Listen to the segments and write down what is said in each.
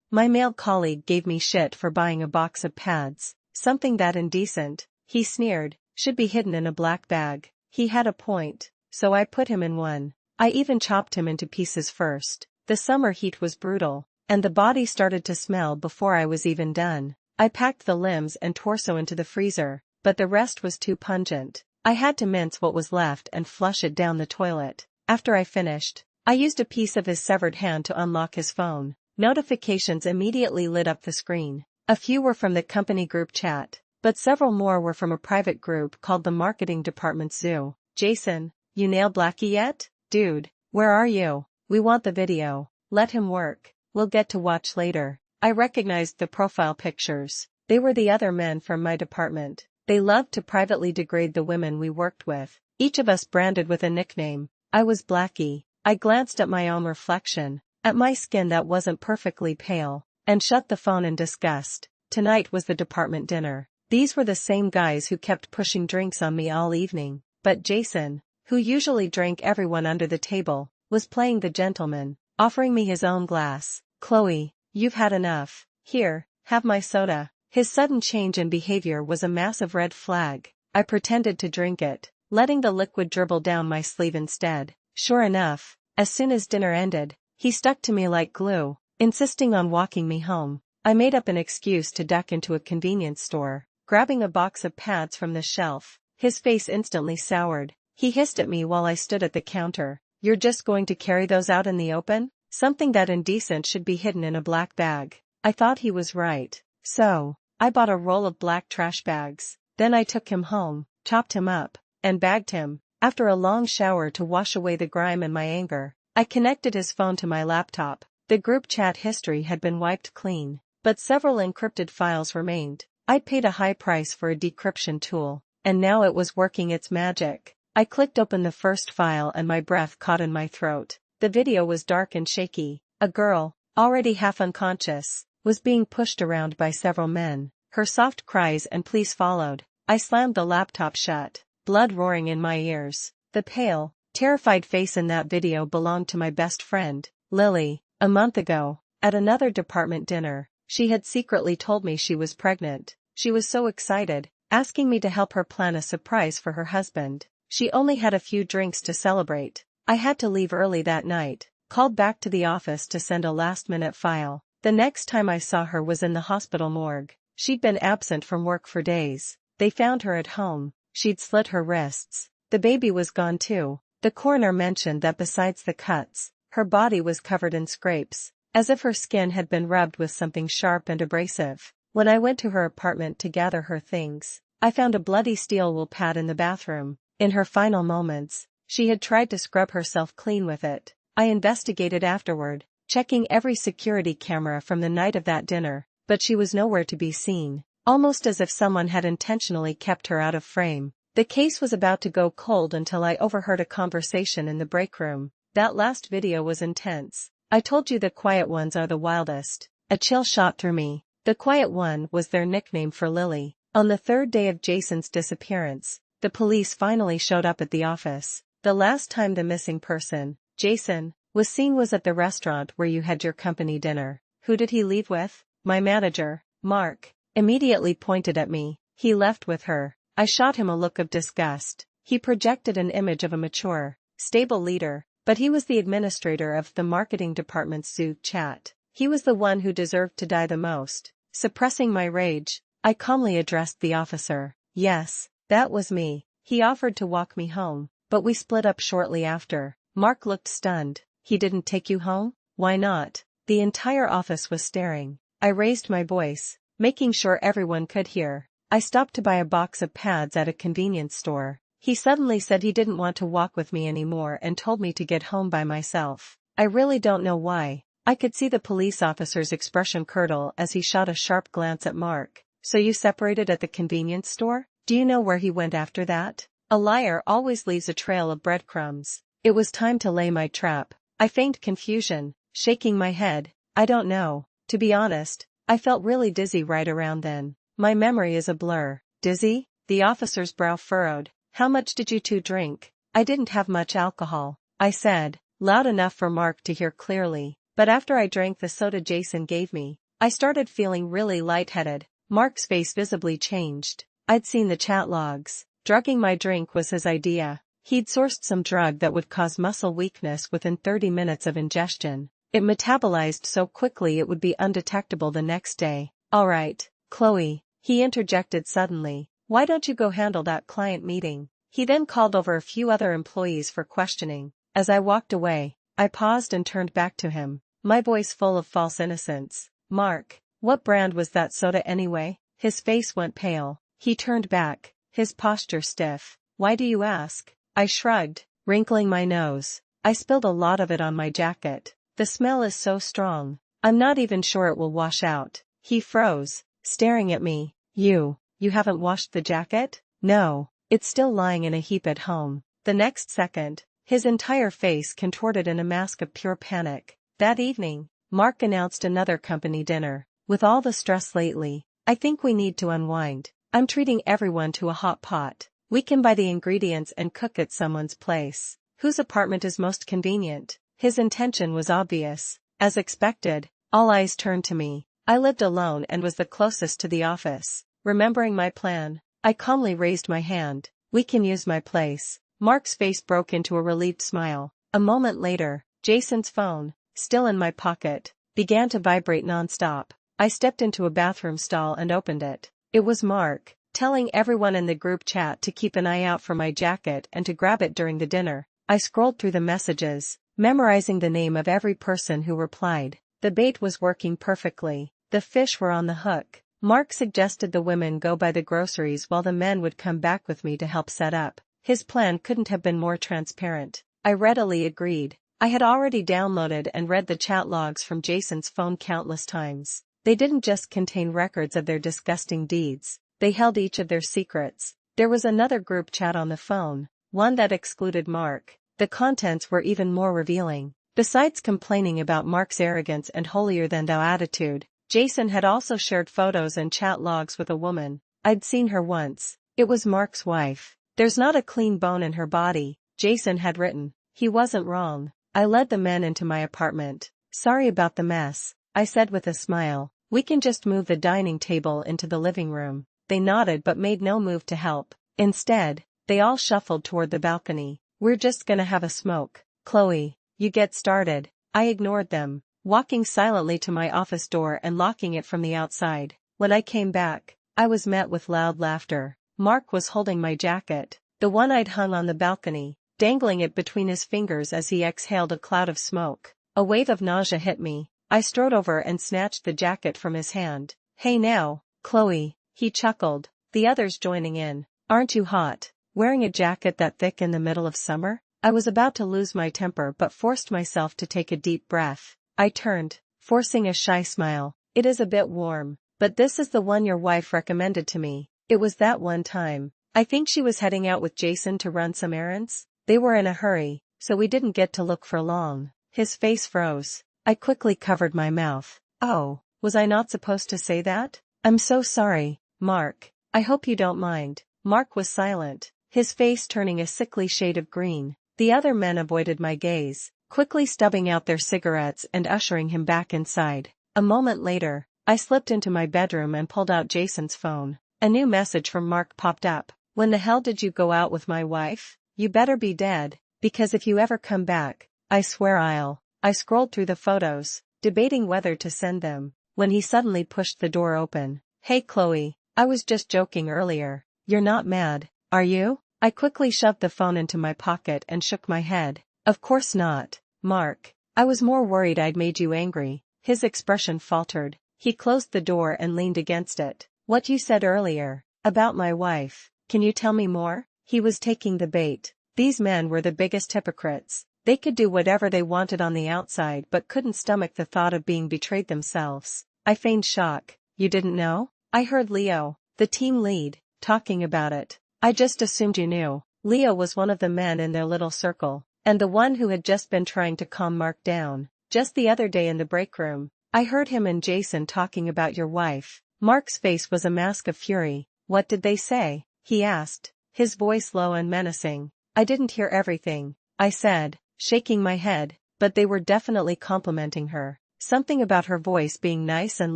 My male colleague gave me shit for buying a box of pads, something that indecent, he sneered, should be hidden in a black bag. He had a point, so I put him in one. I even chopped him into pieces first. The summer heat was brutal, and the body started to smell before I was even done. I packed the limbs and torso into the freezer, but the rest was too pungent. I had to mince what was left and flush it down the toilet. After I finished, I used a piece of his severed hand to unlock his phone. Notifications immediately lit up the screen. A few were from the company group chat, but several more were from a private group called the Marketing Department Zoo. Jason, you nailed Blackie yet? Dude, where are you? We want the video. Let him work. We'll get to watch later. I recognized the profile pictures. They were the other men from my department. They loved to privately degrade the women we worked with, each of us branded with a nickname. I was Blackie. I glanced at my own reflection, at my skin that wasn't perfectly pale, and shut the phone in disgust. Tonight was the department dinner. These were the same guys who kept pushing drinks on me all evening, but Jason, who usually drank everyone under the table, was playing the gentleman, offering me his own glass. Chloe, you've had enough. Here, have my soda. His sudden change in behavior was a massive red flag. I pretended to drink it, letting the liquid dribble down my sleeve instead. Sure enough, as soon as dinner ended, he stuck to me like glue, insisting on walking me home. I made up an excuse to duck into a convenience store, grabbing a box of pads from the shelf. His face instantly soured. He hissed at me while I stood at the counter. You're just going to carry those out in the open? Something that indecent should be hidden in a black bag. I thought he was right. So, I bought a roll of black trash bags. Then I took him home, chopped him up, and bagged him. After a long shower to wash away the grime and my anger, I connected his phone to my laptop. The group chat history had been wiped clean, but several encrypted files remained. I'd paid a high price for a decryption tool, and now it was working its magic. I clicked open the first file and my breath caught in my throat. The video was dark and shaky. A girl, already half unconscious, was being pushed around by several men. Her soft cries and pleas followed. I slammed the laptop shut, blood roaring in my ears. The pale, terrified face in that video belonged to my best friend, Lily. A month ago, at another department dinner, she had secretly told me she was pregnant. She was so excited, asking me to help her plan a surprise for her husband. She only had a few drinks to celebrate. I had to leave early that night, called back to the office to send a last-minute file. The next time I saw her was in the hospital morgue. She'd been absent from work for days. They found her at home. She'd slit her wrists. The baby was gone too. The coroner mentioned that besides the cuts, her body was covered in scrapes, as if her skin had been rubbed with something sharp and abrasive. When I went to her apartment to gather her things, I found a bloody steel wool pad in the bathroom. In her final moments, she had tried to scrub herself clean with it. I investigated afterward, checking every security camera from the night of that dinner, but she was nowhere to be seen, almost as if someone had intentionally kept her out of frame. The case was about to go cold until I overheard a conversation in the break room. That last video was intense. I told you the quiet ones are the wildest. A chill shot through me. The quiet one was their nickname for Lily. On the third day of Jason's disappearance, the police finally showed up at the office. The last time the missing person, Jason, was seen was at the restaurant where you had your company dinner. Who did he leave with? My manager, Mark, immediately pointed at me. He left with her. I shot him a look of disgust. He projected an image of a mature, stable leader, but he was the administrator of the marketing department's Zoo chat. He was the one who deserved to die the most. Suppressing my rage, I calmly addressed the officer. Yes, that was me. He offered to walk me home, but we split up shortly after. Mark looked stunned. He didn't take you home? Why not? The entire office was staring. I raised my voice, making sure everyone could hear. I stopped to buy a box of pads at a convenience store. He suddenly said he didn't want to walk with me anymore and told me to get home by myself. I really don't know why. I could see the police officer's expression curdle as he shot a sharp glance at Mark. So you separated at the convenience store? Do you know where he went after that? A liar always leaves a trail of breadcrumbs. It was time to lay my trap. I feigned confusion, shaking my head. I don't know. To be honest, I felt really dizzy right around then. My memory is a blur. Dizzy? The officer's brow furrowed. How much did you two drink? I didn't have much alcohol, I said, loud enough for Mark to hear clearly. But after I drank the soda Jason gave me, I started feeling really lightheaded. Mark's face visibly changed. I'd seen the chat logs. Drugging my drink was his idea. He'd sourced some drug that would cause muscle weakness within 30 minutes of ingestion. It metabolized so quickly it would be undetectable the next day. Alright, Chloe, he interjected suddenly. Why don't you go handle that client meeting? He then called over a few other employees for questioning. As I walked away, I paused and turned back to him, my voice full of false innocence. Mark, what brand was that soda anyway? His face went pale. He turned back, his posture stiff. Why do you ask? I shrugged, wrinkling my nose. I spilled a lot of it on my jacket. The smell is so strong. I'm not even sure it will wash out. He froze, staring at me. You haven't washed the jacket? No, it's still lying in a heap at home. The next second, his entire face contorted in a mask of pure panic. That evening, Mark announced another company dinner. With all the stress lately, I think we need to unwind. I'm treating everyone to a hot pot. We can buy the ingredients and cook at someone's place. Whose apartment is most convenient? His intention was obvious. As expected, all eyes turned to me. I lived alone and was the closest to the office. Remembering my plan, I calmly raised my hand. We can use my place. Mark's face broke into a relieved smile. A moment later, Jason's phone, still in my pocket, began to vibrate non-stop. I stepped into a bathroom stall and opened it. It was Mark, telling everyone in the group chat to keep an eye out for my jacket and to grab it during the dinner. I scrolled through the messages, memorizing the name of every person who replied. The bait was working perfectly. The fish were on the hook. Mark suggested the women go buy the groceries while the men would come back with me to help set up. His plan couldn't have been more transparent. I readily agreed. I had already downloaded and read the chat logs from Jason's phone countless times. They didn't just contain records of their disgusting deeds. They held each of their secrets. There was another group chat on the phone, one that excluded Mark. The contents were even more revealing. Besides complaining about Mark's arrogance and holier-than-thou attitude, Jason had also shared photos and chat logs with a woman. I'd seen her once. It was Mark's wife. There's not a clean bone in her body, Jason had written. He wasn't wrong. I led the men into my apartment. Sorry about the mess, I said with a smile. We can just move the dining table into the living room. They nodded but made no move to help. Instead, they all shuffled toward the balcony. We're just gonna have a smoke. Chloe, you get started. I ignored them, walking silently to my office door and locking it from the outside. When I came back, I was met with loud laughter. Mark was holding my jacket, the one I'd hung on the balcony, dangling it between his fingers as he exhaled a cloud of smoke. A wave of nausea hit me. I strode over and snatched the jacket from his hand. Hey now, Chloe, he chuckled, the others joining in. Aren't you hot, wearing a jacket that thick in the middle of summer? I was about to lose my temper but forced myself to take a deep breath. I turned, forcing a shy smile. It is a bit warm, but this is the one your wife recommended to me. It was that one time. I think she was heading out with Jason to run some errands. They were in a hurry, so we didn't get to look for long. His face froze. I quickly covered my mouth. Oh, was I not supposed to say that? I'm so sorry, Mark. I hope you don't mind. Mark was silent, his face turning a sickly shade of green. The other men avoided my gaze, quickly stubbing out their cigarettes and ushering him back inside. A moment later, I slipped into my bedroom and pulled out Jason's phone. A new message from Mark popped up. When the hell did you go out with my wife? You better be dead, because if you ever come back, I swear I'll. I scrolled through the photos, debating whether to send them, when he suddenly pushed the door open. Hey Chloe, I was just joking earlier. You're not mad, are you? I quickly shoved the phone into my pocket and shook my head. Of course not, Mark. I was more worried I'd made you angry. His expression faltered. He closed the door and leaned against it. What you said earlier, about my wife, can you tell me more? He was taking the bait. These men were the biggest hypocrites. They could do whatever they wanted on the outside but couldn't stomach the thought of being betrayed themselves. I feigned shock. You didn't know? I heard Leo, the team lead, talking about it. I just assumed you knew. Leo was one of the men in their little circle, and the one who had just been trying to calm Mark down. Just the other day in the break room, I heard him and Jason talking about your wife. Mark's face was a mask of fury. What did they say? He asked, his voice low and menacing. I didn't hear everything, I said, shaking my head. but they were definitely complimenting her. Something about her voice being nice and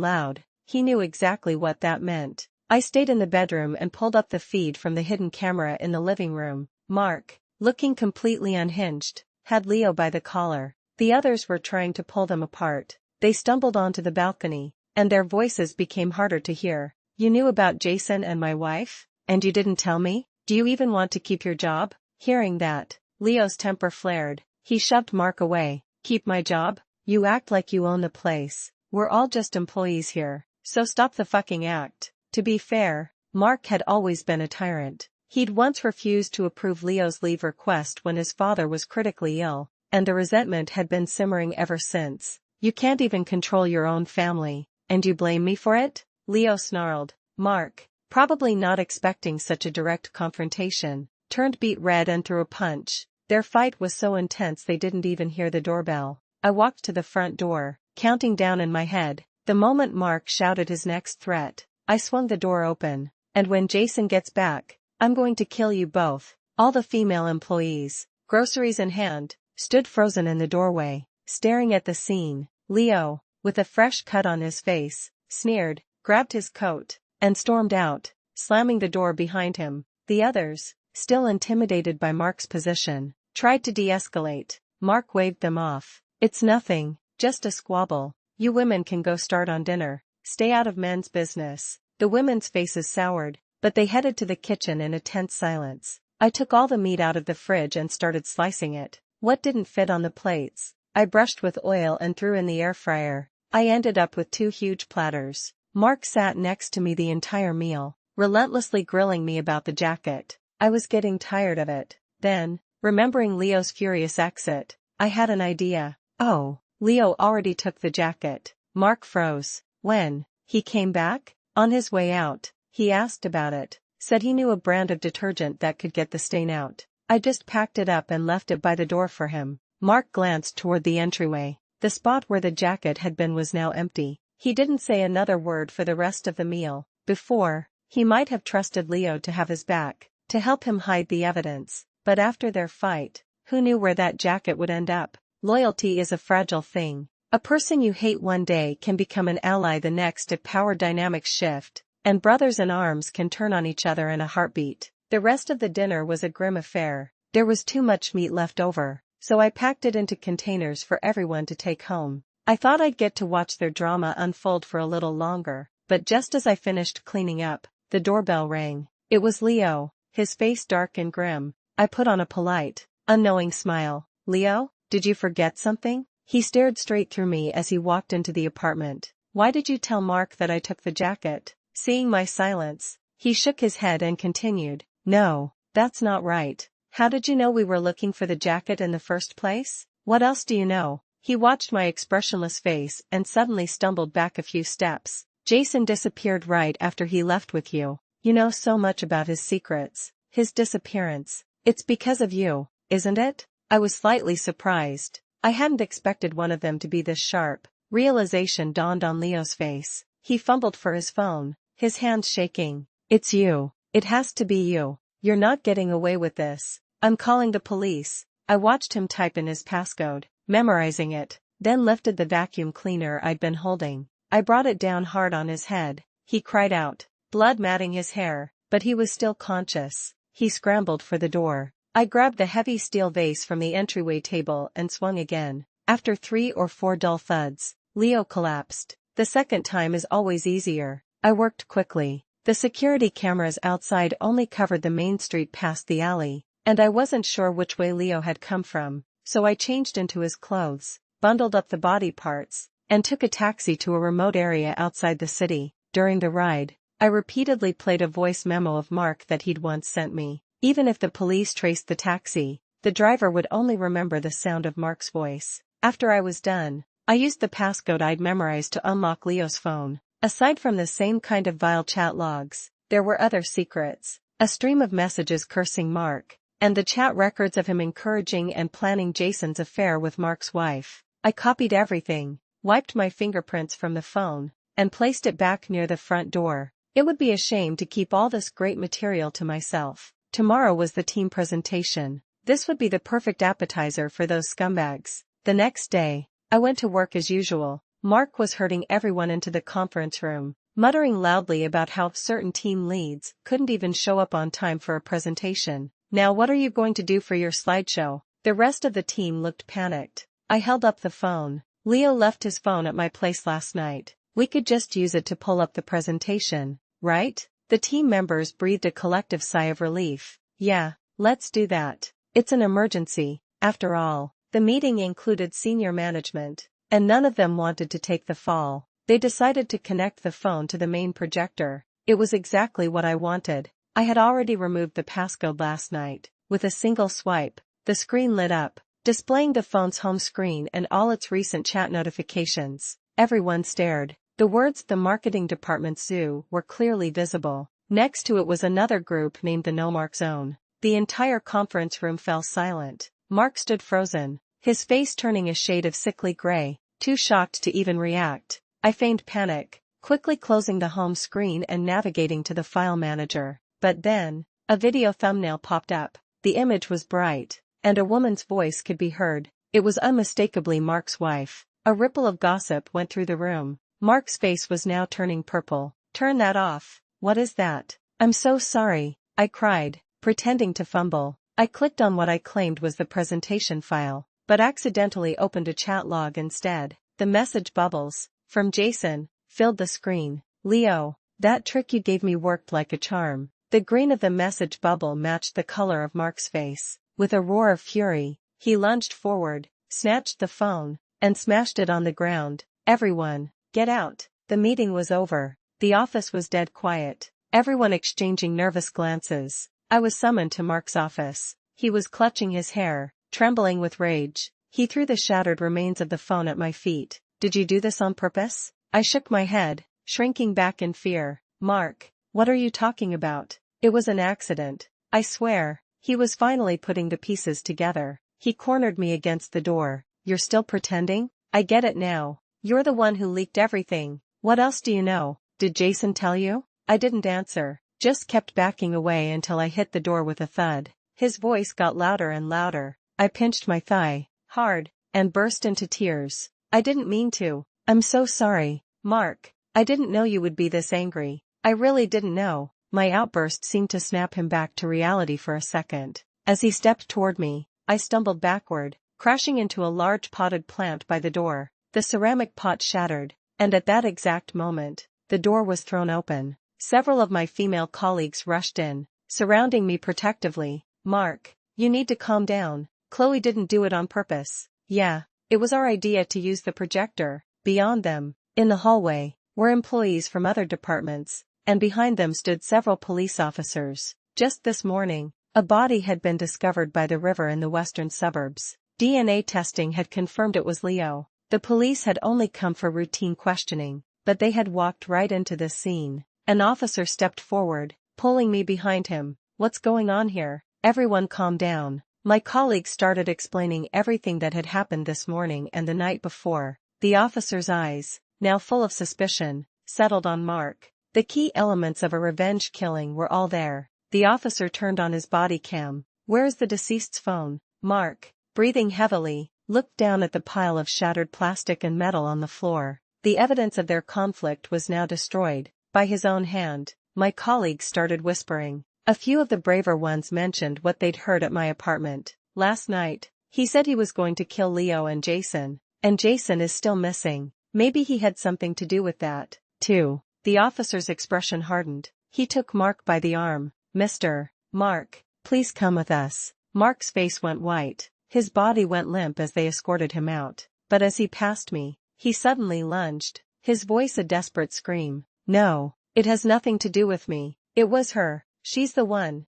loud. He knew exactly what that meant. I stayed in the bedroom and pulled up the feed from the hidden camera in the living room. Mark, looking completely unhinged, had Leo by the collar. The others were trying to pull them apart. They stumbled onto the balcony, and their voices became harder to hear. "You knew about Jason and my wife? And you didn't tell me? Do you even want to keep your job?" Hearing that, Leo's temper flared. He shoved Mark away. "Keep my job? You act like you own the place. We're all just employees here, so stop the fucking act." To be fair, Mark had always been a tyrant. He'd once refused to approve Leo's leave request when his father was critically ill, and the resentment had been simmering ever since. "You can't even control your own family, and you blame me for it?" Leo snarled. Mark, probably not expecting such a direct confrontation, turned beet red and threw a punch. Their fight was so intense they didn't even hear the doorbell. I walked to the front door, counting down in my head. The moment Mark shouted his next threat, I swung the door open. "And when Jason gets back, I'm going to kill you both." All the female employees, groceries in hand, stood frozen in the doorway, staring at the scene. Leo, with a fresh cut on his face, sneered, grabbed his coat, and stormed out, slamming the door behind him. The others, still intimidated by Mark's position, tried to de-escalate. Mark waved them off. "It's nothing, just a squabble. You women can go start on dinner. Stay out of men's business." The women's faces soured, but they headed to the kitchen in a tense silence. I took all the meat out of the fridge and started slicing it. What didn't fit on the plates, I brushed with oil and threw in the air fryer. I ended up with 2 huge platters. Mark sat next to me the entire meal, relentlessly grilling me about the jacket. I was getting tired of it. Then, remembering Leo's furious exit, I had an idea. "Oh, Leo already took the jacket." Mark froze. "When he came back?" "On his way out, he asked about it, said he knew a brand of detergent that could get the stain out. I just packed it up and left it by the door for him." Mark glanced toward the entryway. The spot where the jacket had been was now empty. He didn't say another word for the rest of the meal. Before, he might have trusted Leo to have his back, to help him hide the evidence, but after their fight, who knew where that jacket would end up? Loyalty is a fragile thing. A person you hate one day can become an ally the next if power dynamics shift, and brothers in arms can turn on each other in a heartbeat. The rest of the dinner was a grim affair. There was too much meat left over, so I packed it into containers for everyone to take home. I thought I'd get to watch their drama unfold for a little longer, but just as I finished cleaning up, the doorbell rang. It was Leo, his face dark and grim. I put on a polite, unknowing smile. "Leo, did you forget something?" He stared straight through me as he walked into the apartment. "Why did you tell Mark that I took the jacket?" Seeing my silence, he shook his head and continued, "No, that's not right. How did you know we were looking for the jacket in the first place? What else do you know?" He watched my expressionless face and suddenly stumbled back a few steps. "Jason disappeared right after he left with you. You know so much about his secrets, his disappearance. It's because of you, isn't it?" I was slightly surprised. I hadn't expected one of them to be this sharp. Realization dawned on Leo's face. He fumbled for his phone, his hands shaking. "It's you. It has to be you. You're not getting away with this. I'm calling the police." I watched him type in his passcode, memorizing it, then lifted the vacuum cleaner I'd been holding. I brought it down hard on his head. He cried out, blood matting his hair, but he was still conscious. He scrambled for the door. I grabbed the heavy steel vase from the entryway table and swung again. After 3 or 4 dull thuds, Leo collapsed. The second time is always easier. I worked quickly. The security cameras outside only covered the main street past the alley, and I wasn't sure which way Leo had come from, so I changed into his clothes, bundled up the body parts, and took a taxi to a remote area outside the city. During the ride, I repeatedly played a voice memo of Mark that he'd once sent me. Even if the police traced the taxi, the driver would only remember the sound of Mark's voice. After I was done, I used the passcode I'd memorized to unlock Leo's phone. Aside from the same kind of vile chat logs, there were other secrets. A stream of messages cursing Mark, and the chat records of him encouraging and planning Jason's affair with Mark's wife. I copied everything, wiped my fingerprints from the phone, and placed it back near the front door. It would be a shame to keep all this great material to myself. Tomorrow was the team presentation. This would be the perfect appetizer for those scumbags. The next day, I went to work as usual. Mark was herding everyone into the conference room, muttering loudly about how certain team leads couldn't even show up on time for a presentation. Now what are you going to do for your slideshow? The rest of the team looked panicked. I held up the phone. Leo left his phone at my place last night. We could just use it to pull up the presentation, right? The team members breathed a collective sigh of relief. Yeah, let's do that. It's an emergency, after all. The meeting included senior management, and none of them wanted to take the fall. They decided to connect the phone to the main projector. It was exactly what I wanted. I had already removed the passcode last night. With a single swipe, the screen lit up, displaying the phone's home screen and all its recent chat notifications. Everyone stared. The words "the marketing department zoo" were clearly visible. Next to it was another group named the No Mark Zone. The entire conference room fell silent. Mark stood frozen, his face turning a shade of sickly gray, too shocked to even react. I feigned panic, quickly closing the home screen and navigating to the file manager. But then, a video thumbnail popped up. The image was bright, and a woman's voice could be heard. It was unmistakably Mark's wife. A ripple of gossip went through the room. Mark's face was now turning purple. "Turn that off. What is that?" "I'm so sorry," I cried, pretending to fumble. I clicked on what I claimed was the presentation file, but accidentally opened a chat log instead. The message bubbles, from Jason, filled the screen. "Leo, that trick you gave me worked like a charm." The green of the message bubble matched the color of Mark's face. With a roar of fury, he lunged forward, snatched the phone, and smashed it on the ground. "Everyone, get out." The meeting was over. The office was dead quiet, everyone exchanging nervous glances. I was summoned to Mark's office. He was clutching his hair, trembling with rage. He threw the shattered remains of the phone at my feet. "Did you do this on purpose?" I shook my head, shrinking back in fear. "Mark, what are you talking about? It was an accident, I swear." He was finally putting the pieces together. He cornered me against the door. "You're still pretending? I get it now. You're the one who leaked everything. What else do you know? Did Jason tell you?" I didn't answer, just kept backing away until I hit the door with a thud. His voice got louder and louder. I pinched my thigh, hard, and burst into tears. "I didn't mean to. I'm so sorry, Mark. I didn't know you would be this angry. I really didn't know." My outburst seemed to snap him back to reality for a second. As he stepped toward me, I stumbled backward, crashing into a large potted plant by the door. The ceramic pot shattered, and at that exact moment, the door was thrown open. Several of my female colleagues rushed in, surrounding me protectively. "Mark, you need to calm down. Chloe didn't do it on purpose." "Yeah, it was our idea to use the projector." Beyond them, in the hallway, were employees from other departments, and behind them stood several police officers. Just this morning, a body had been discovered by the river in the western suburbs. DNA testing had confirmed it was Leo. The police had only come for routine questioning, but they had walked right into this scene. An officer stepped forward, pulling me behind him. "What's going on here?" "Everyone calm down." My colleague started explaining everything that had happened this morning and the night before. The officer's eyes, now full of suspicion, settled on Mark. The key elements of a revenge killing were all there. The officer turned on his body cam. "Where is the deceased's phone?" Mark, breathing heavily, looked down at the pile of shattered plastic and metal on the floor. The evidence of their conflict was now destroyed, by his own hand. My colleagues started whispering. A few of the braver ones mentioned what they'd heard at my apartment. "Last night, he said he was going to kill Leo and Jason is still missing. Maybe he had something to do with that, too." The officer's expression hardened. He took Mark by the arm. "Mr. Mark, please come with us." Mark's face went white. His body went limp as they escorted him out. But as he passed me, he suddenly lunged, his voice a desperate scream. "No, it has nothing to do with me. It was her. She's the one."